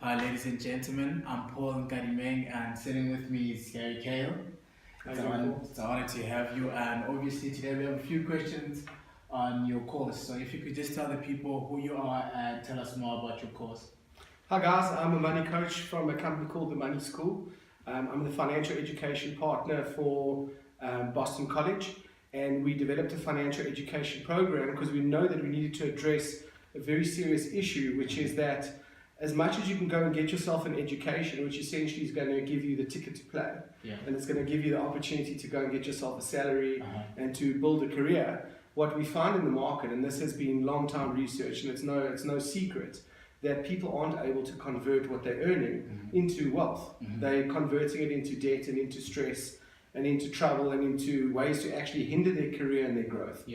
Hi, ladies and gentlemen. I'm Paul Nkadimeng, and sitting with me is Kayle. It's an honor to have you. And obviously, today we have a few questions on your course. So, if you could just tell the people who you are and tell us more about your course. Hi guys, I'm a money coach from a company called the Money School. I'm the financial education partner for Boston College, and we developed a financial education program because we know that we needed to address a very serious issue, which is that as much as you can go and get yourself an education, which essentially is going to give you the ticket to play, and it's going to give you the opportunity to go and get yourself a salary and to build a career, what we find in the market, and this has been long-time research, and it's no secret, that people aren't able to convert what they're earning into wealth. They're converting it into debt and into stress and into trouble and into ways to actually hinder their career and their growth.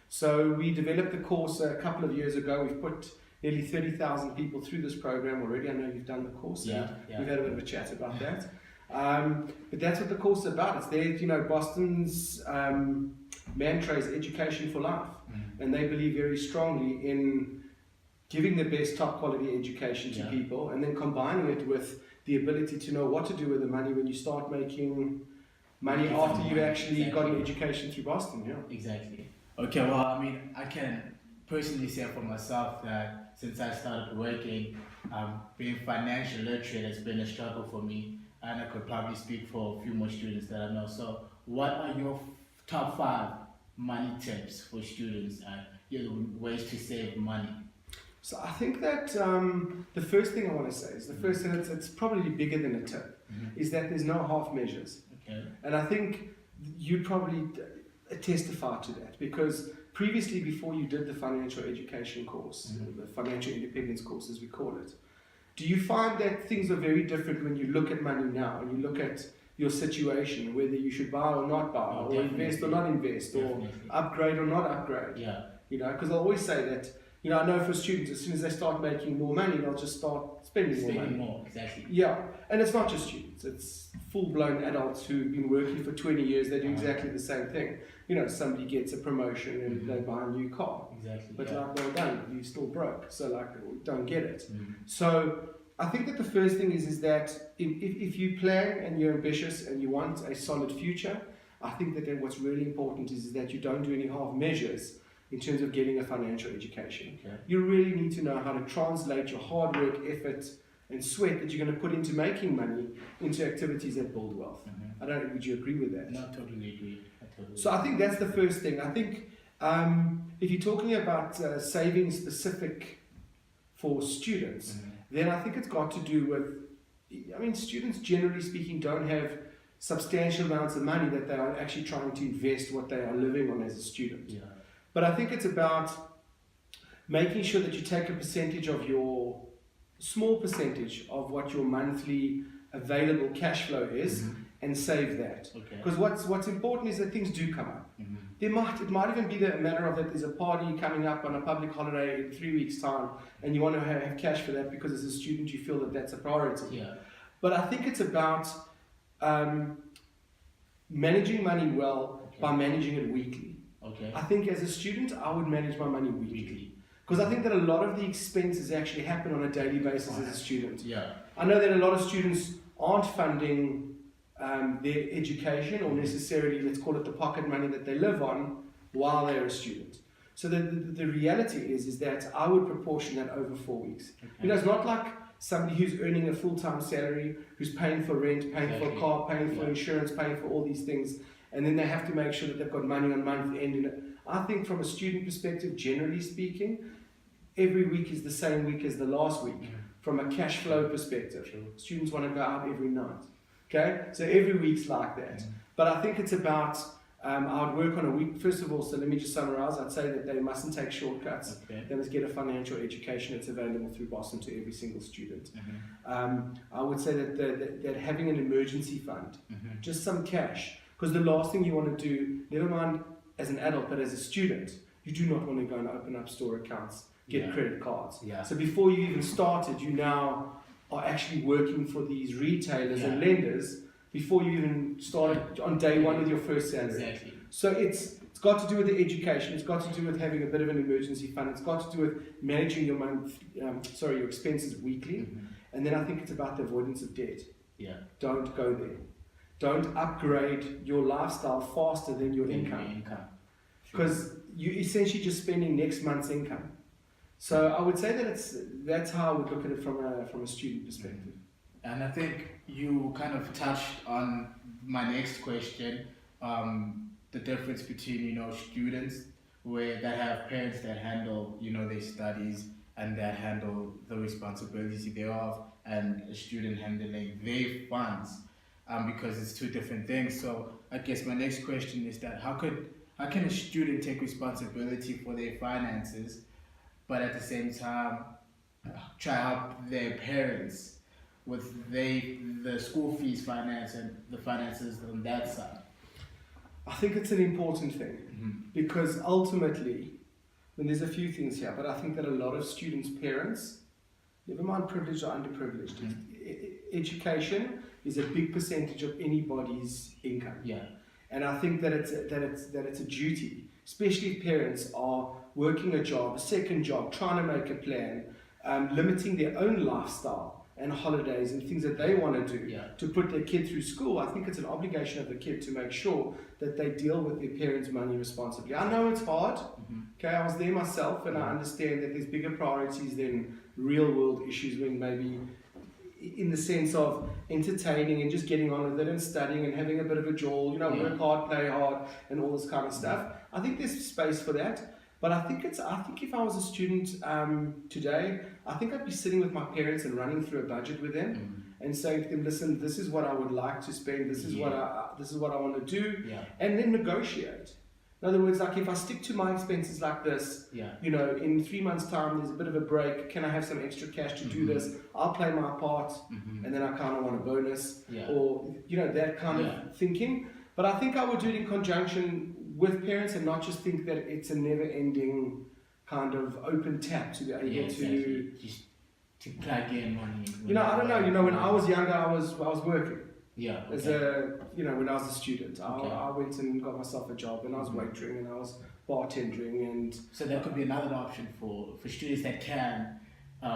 So we developed the course a couple of years ago. We've put nearly 30,000 people through this program already. I know you've done the course. We've had a bit of a chat about that. But that's what the course is about. It's there, Boston's mantra is education for life. And they believe very strongly in giving the best top quality education to people and then combining it with the ability to know what to do with the money when you start making money after you've actually got an education through Boston. Exactly. Okay, well, I mean, I can personally say for myself that since I started working, being financial literate has been a struggle for me, and I could probably speak for a few more students that I know. So what are your top 5 money tips for students and ways to save money? So I think that the first thing I want to say is it's probably bigger than a tip, is that there's no half measures. And I think you'd probably testify to that, because previously, before you did the financial education course, the financial independence course as we call it, do you find that things are very different when you look at money now and you look at your situation, whether you should buy or not buy, or invest or not invest, or upgrade or not upgrade? Because I always say that, I know for students, as soon as they start making more money, they'll just start spending more money. And it's not just students, it's full-blown adults who've been working for 20 years, they do exactly the same thing. Somebody gets a promotion and they buy a new car. But well done, you're still broke, so don't get it. So I think that the first thing is that if you plan and you're ambitious and you want a solid future, I think that what's really important is that you don't do any half measures in terms of getting a financial education. You really need to know how to translate your hard work, effort, and sweat that you're going to put into making money into activities that build wealth. Would you agree with that? No, I totally agree. So I think that's the first thing. I think if you're talking about saving specific for students, then I think it's got to do with, students generally speaking don't have substantial amounts of money that they are actually trying to invest what they are living on as a student. But I think it's about making sure that you take a small percentage of what your monthly available cash flow is and save that. Because what's important is that things do come up. It might even be a matter of that there's a party coming up on a public holiday in 3 weeks' time and you want to have cash for that because as a student you feel that that's a priority. But I think it's about managing money well by managing it weekly. I think as a student, I would manage my money weekly. Because I think that a lot of the expenses actually happen on a daily basis as a student. I know that a lot of students aren't funding their education or necessarily, let's call it the pocket money that they live on while they're a student. So the reality is that I would proportion that over 4 weeks. It's not like somebody who's earning a full-time salary, who's paying for rent, paying for a car, paying for insurance, paying for all these things, and then they have to make sure that they've got money on month end. I think from a student perspective, generally speaking, every week is the same week as the last week from a cash flow perspective. Students want to go out every night. So every week's like that. But I think it's about, I would work on a week, first of all, so let me just summarize. I'd say that they mustn't take shortcuts. They must get a financial education that's available through Boston to every single student. I would say that having an emergency fund, just some cash, because the last thing you want to do, never mind as an adult, but as a student, you do not want to go and open up store accounts, get credit cards. So before you even started, you now are actually working for these retailers and lenders before you even started on day one with your first salary. So it's got to do with the education. It's got to do with having a bit of an emergency fund. It's got to do with managing your your expenses weekly. And then I think it's about the avoidance of debt. Yeah. Don't go there. Don't upgrade your lifestyle faster than your income. Because you're essentially just spending next month's income. So I would say that that's how I would look at it from a student perspective. And I think you kind of touched on my next question, the difference between, students that have parents that handle, their studies and that handle the responsibility thereof, and a student handling their funds, because it's two different things. So I guess my next question is that how can a student take responsibility for their finances, but at the same time try to help their parents with the school fees finance and the finances on that side? I think it's an important thing, because ultimately, there's a few things here, but I think that a lot of students' parents, never mind privileged or underprivileged, education is a big percentage of anybody's income. Yeah. And I think that it's a duty, especially if parents are working a job, a second job, trying to make a plan, limiting their own lifestyle and holidays and things that they want to do to put their kid through school. I think it's an obligation of the kid to make sure that they deal with their parents' money responsibly. I know it's hard. Okay, I was there myself, and I understand that there's bigger priorities than real world issues, when maybe in the sense of entertaining and just getting on with it and studying and having a bit of a jaw, work hard, play hard, and all this kind of stuff. I think there's space for that. But I think if I was a student today, I think I'd be sitting with my parents and running through a budget with them and saying to them, listen, this is what I would like to spend, this is what I want to do, and then negotiate. In other words, like if I stick to my expenses like this, in 3 months' time there's a bit of a break, can I have some extra cash to do this? I'll play my part, and then I kind of want a bonus, or that kind of thinking. But I think I would do it in conjunction with parents, and not just think that it's a never-ending kind of open tap to be able to plug in money. I don't know. When I was younger, I was working. Yeah. Okay. When I was a student, I went and got myself a job, and I was waitering, and I was bartending, and so that could be another option for students that can,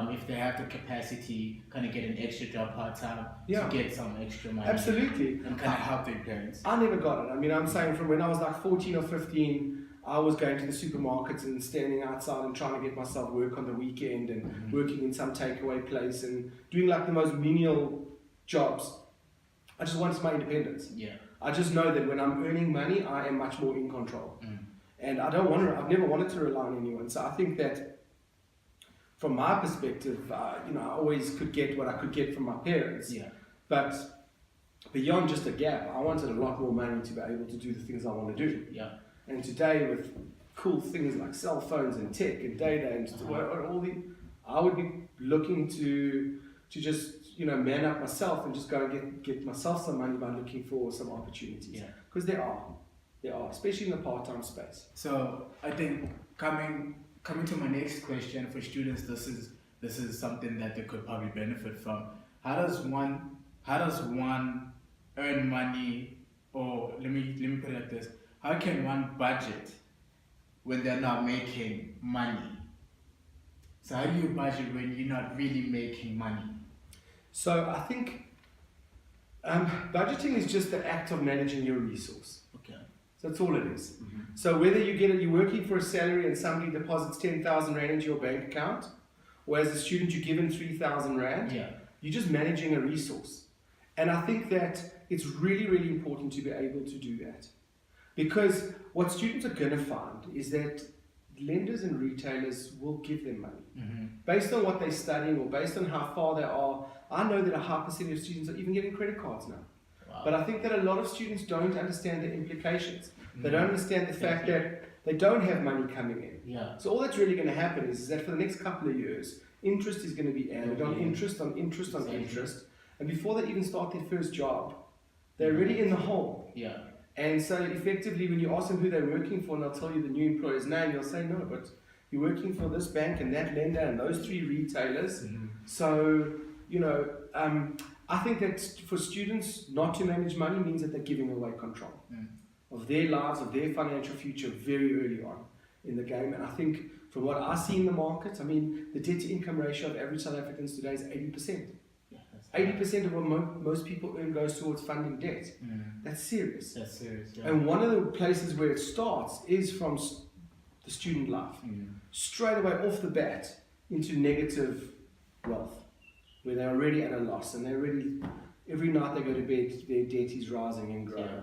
if they have the capacity, kind of get an extra job part-time to get some extra money. Absolutely. And kind of help their parents. I never got it. I mean, I'm saying from when I was like 14 or 15, I was going to the supermarkets and standing outside and trying to get myself work on the weekend, and working in some takeaway place and doing like the most menial jobs. I just wanted my independence. Yeah. I just know that when I'm earning money, I am much more in control. And I've never wanted to rely on anyone. So I think that from my perspective, I always could get what I could get from my parents. Yeah. But beyond just a gap, I wanted a lot more money to be able to do the things I want to do. Yeah. And today, with cool things like cell phones and tech and data and I would be looking to just man up myself and just go and get myself some money by looking for some opportunities. Yeah. Because there are, especially in the part-time space. So I think coming to my next question for students, this is something that they could probably benefit from. How does one earn money, or let me put it like this: how can one budget when they're not making money? So how do you budget when you're not really making money? So I think budgeting is just the act of managing your resource. Okay. So that's all it is. So whether you're working for a salary and somebody deposits 10,000 Rand into your bank account, or as a student you're given 3,000 Rand, you're just managing a resource. And I think that it's really, really important to be able to do that. Because what students are going to find is that lenders and retailers will give them money. Based on what they're studying, or based on how far they are. I know that a high percentage of students are even getting credit cards now. Wow. But I think that a lot of students don't understand the implications. They don't understand the fact that they don't have money coming in. Yeah. So all that's really going to happen is that for the next couple of years, interest is going to be added on interest on interest on interest. And before they even start their first job, they're already in the hole. Yeah. And so effectively, when you ask them who they're working for, and they'll tell you the new employer's name, you'll say, no, but you're working for this bank and that lender and those 3 retailers. So, I think that for students, not to manage money means that they're giving away control. of their lives, of their financial future very early on in the game. And I think from what I see in the market, I mean, the debt to income ratio of average South Africans today is 80%. 80% of what most people earn goes towards funding debt. That's serious. That's serious, yeah. And one of the places where it starts is from the student life. Straight away off the bat into negative wealth, where they're already at a loss and they're already, every night they go to bed, their debt is rising and growing. Yeah.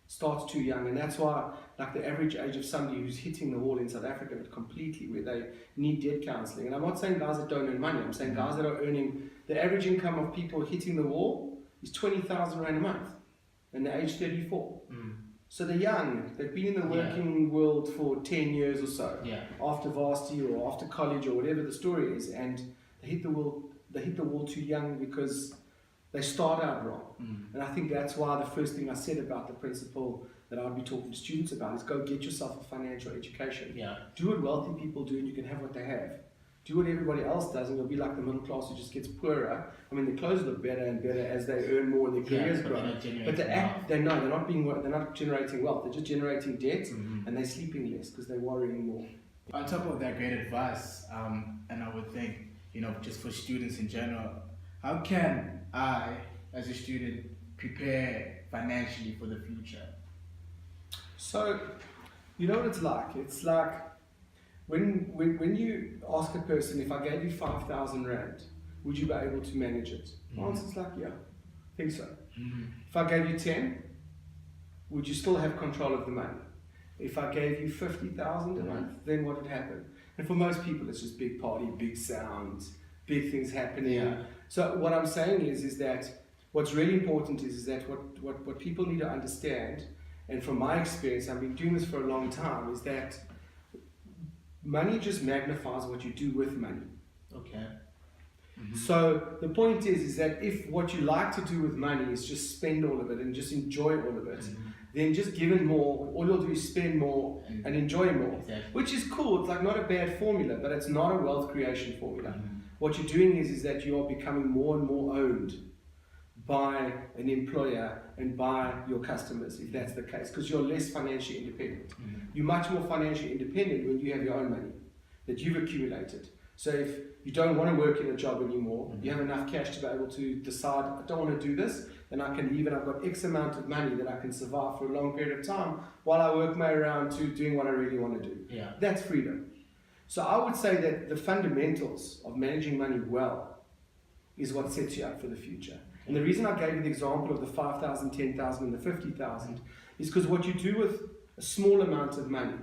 Starts too young, and that's why, like, the average age of somebody who's hitting the wall in South Africa completely, where they need debt counselling. And I'm not saying guys that don't earn money, I'm saying guys that are earning, the average income of people hitting the wall is 20,000 Rand a month, and they're age 34. So they're young, they've been in the working world for 10 years or so, after varsity or after college or whatever the story is, and they hit the wall too young because they start out wrong. And I think that's why the first thing I said about the principle that I'd be talking to students about is go get yourself a financial education. Do what wealthy people do and you can have what they have. Do what everybody else does and you'll be like the middle class who just gets poorer. I mean, their clothes look better and better as they earn more and their careers grow. But they're not generating wealth. They're just generating debt and they're sleeping less because they're worrying more. On top of that great advice, and I would think, just for students in general, how can I, as a student, prepare financially for the future? So, you know what it's like? It's like when you ask a person, if I gave you 5,000 Rand, would you be able to manage it? The answer's like, yeah, I think so. If I gave you 10, would you still have control of the money? If I gave you 50,000 a month, then what would happen? And for most people, it's just big party, big sounds, big things happening. So what I'm saying is that what's really important is that what people need to understand, and from my experience, I've been doing this for a long time, is that money just magnifies what you do with money. Okay. So the point is that if what you like to do with money is just spend all of it and just enjoy all of it, then just give it more. All you'll do is spend more and enjoy more, which is cool. It's like not a bad formula, but it's not a wealth creation formula. What you're doing is that you are becoming more and more owned by an employer and by your customers, if that's the case, because you're less financially independent. You're much more financially independent when you have your own money that you've accumulated. So if you don't want to work in a job anymore, you have enough cash to be able to decide, I don't want to do this, then I can leave and I've got X amount of money that I can survive for a long period of time while I work my way around to doing what I really want to do. That's freedom. So I would say that the fundamentals of managing money well is what sets you up for the future. And the reason I gave you the example of the 5,000, 10,000 and the 50,000 is because what you do with a small amount of money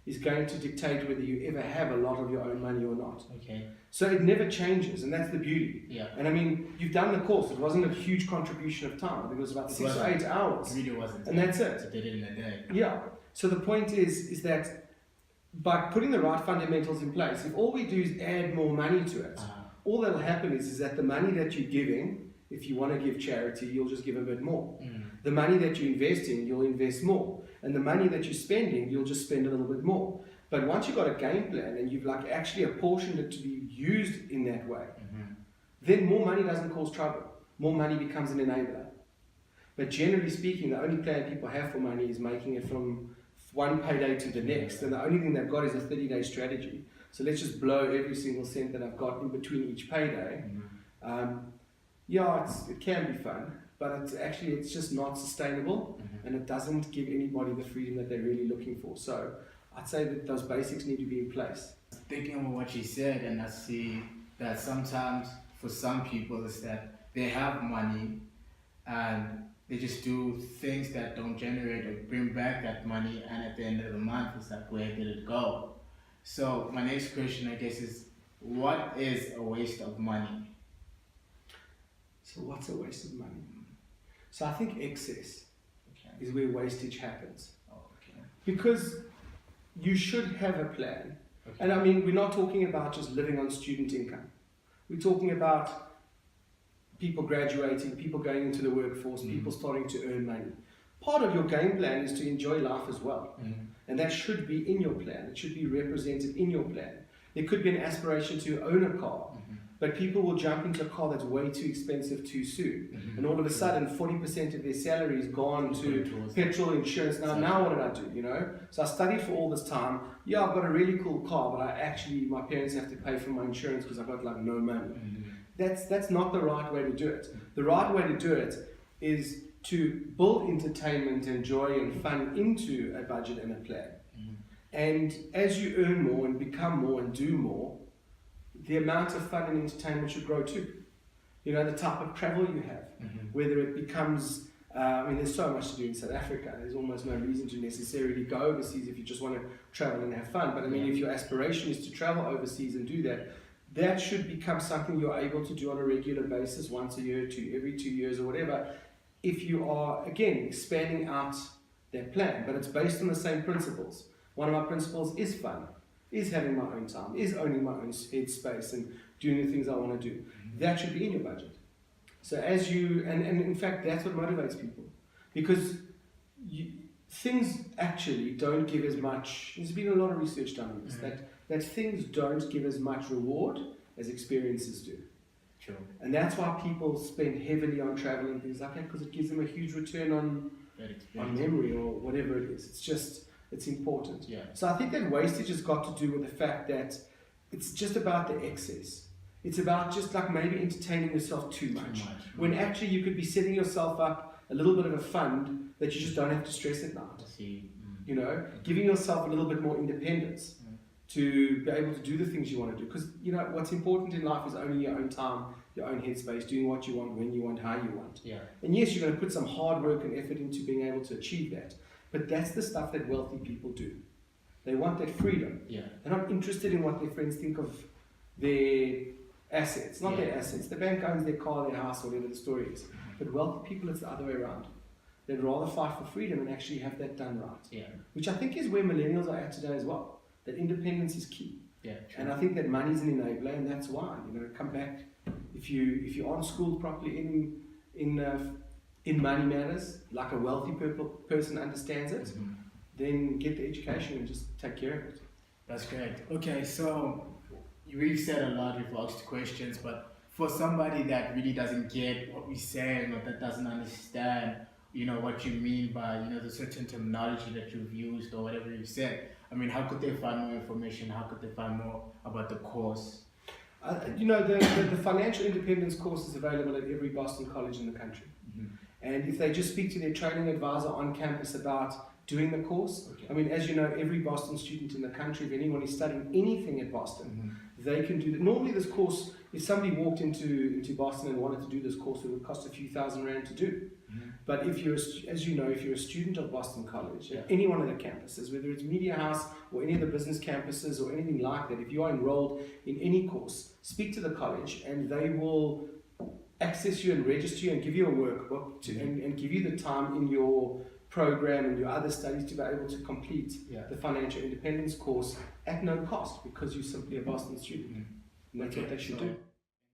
is going to dictate whether you ever have a lot of your own money or not. So it never changes, and that's the beauty. And I mean, you've done the course. It wasn't a huge contribution of time. I think it was about 6 or 8 hours. It really wasn't. And that's it. So they did it in a day. Yeah. So the point is that by putting the right fundamentals in place, if all we do is add more money to it, all that will happen is that the money that you're giving, if you want to give charity, you'll just give a bit more. The money that you invest in, you'll invest more. And the money that you're spending, you'll just spend a little bit more. But once you've got a game plan and you've like actually apportioned it to be used in that way, then more money doesn't cause trouble. More money becomes an enabler. But generally speaking, the only plan people have for money is making it from one payday to the next. And the only thing they've got is a 30-day strategy. So let's just blow every single cent that I've got in between each payday. It can be fun, but it's just not sustainable, and it doesn't give anybody the freedom that they're really looking for. So I'd say that those basics need to be in place. Thinking about what you said, and I see that sometimes for some people it's that they have money and they just do things that don't generate or bring back that money, and at the end of the month it's like, where did it go? So my next question, I guess, is what is a waste of money? So what's a waste of money? So I think excess is where wastage happens. Because you should have a plan. And I mean, we're not talking about just living on student income. We're talking about people graduating, people going into the workforce, people starting to earn money. Part of your game plan is to enjoy life as well. And that should be in your plan. It should be represented in your plan. There could be an aspiration to own a car. But people will jump into a car that's way too expensive too soon. And all of a sudden, 40% of their salary is gone to petrol, insurance. Now what did I do, you know? So I studied for all this time. Yeah, I've got a really cool car, but my parents have to pay for my insurance because I've got like no money. That's not the right way to do it. The right way to do it is to build entertainment and joy and fun into a budget and a plan. And as you earn more and become more and do more, the amount of fun and entertainment should grow too. You know, the type of travel you have, whether it becomes, there's so much to do in South Africa. There's almost no reason to necessarily go overseas if you just want to travel and have fun. But if your aspiration is to travel overseas and do that, that should become something you're able to do on a regular basis, once a year, every 2 years or whatever, if you are, again, expanding out that plan. But it's based on the same principles. One of my principles is fun, is having my own time, is owning my own headspace and doing the things I want to do. That should be in your budget. So as you, and in fact, that's what motivates people. Because things actually don't give as much, there's been a lot of research done on this, that things don't give as much reward as experiences do. Sure. And that's why people spend heavily on travel and things like that, because it gives them a huge return on memory or whatever it is. It's important. Yeah. So I think that wastage has got to do with the fact that it's just about the excess. It's about just like maybe entertaining yourself too much. When actually you could be setting yourself up a little bit of a fund that you just don't have to stress at night. You know, giving yourself a little bit more independence to be able to do the things you want to do. Because, you know, what's important in life is owning your own time, your own headspace, doing what you want, when you want, how you want. Yeah. And yes, you're going to put some hard work and effort into being able to achieve that. But that's the stuff that wealthy people do. They want that freedom. Yeah. They're not interested in what their friends think of their assets. Not their assets. The bank owns their car, their house, whatever the story is. But wealthy people, it's the other way around. They'd rather fight for freedom and actually have that done right. Yeah. Which I think is where millennials are at today as well. That independence is key. Yeah. True. And I think that money's an enabler, and that's why. You know, come back. If you aren't schooled properly in money matters, like a wealthy person understands it, then get the education and just take care of it. That's great. Okay, so we've said a lot, we've asked questions, but for somebody that really doesn't get what we're saying or that doesn't understand, you know, what you mean by, you know, the certain terminology that you've used or whatever you've said, I mean, how could they find more information? How could they find more about the course? You know, the financial independence course is available at every Boston college in the country. And if they just speak to their training advisor on campus about doing the course, I mean, as you know, every Boston student in the country, if anyone is studying anything at Boston, they can do that. Normally this course, if somebody walked into Boston and wanted to do this course, it would cost a few $1,000 to do. But if you're, as you know, if you're a student of Boston College, at any one of the campuses, whether it's Media House or any of the business campuses or anything like that, if you are enrolled in any course, speak to the college and they will access you and register you and give you a workbook and give you the time in your program and your other studies to be able to complete the financial independence course at no cost because you're simply a Boston student. And that's what they should do.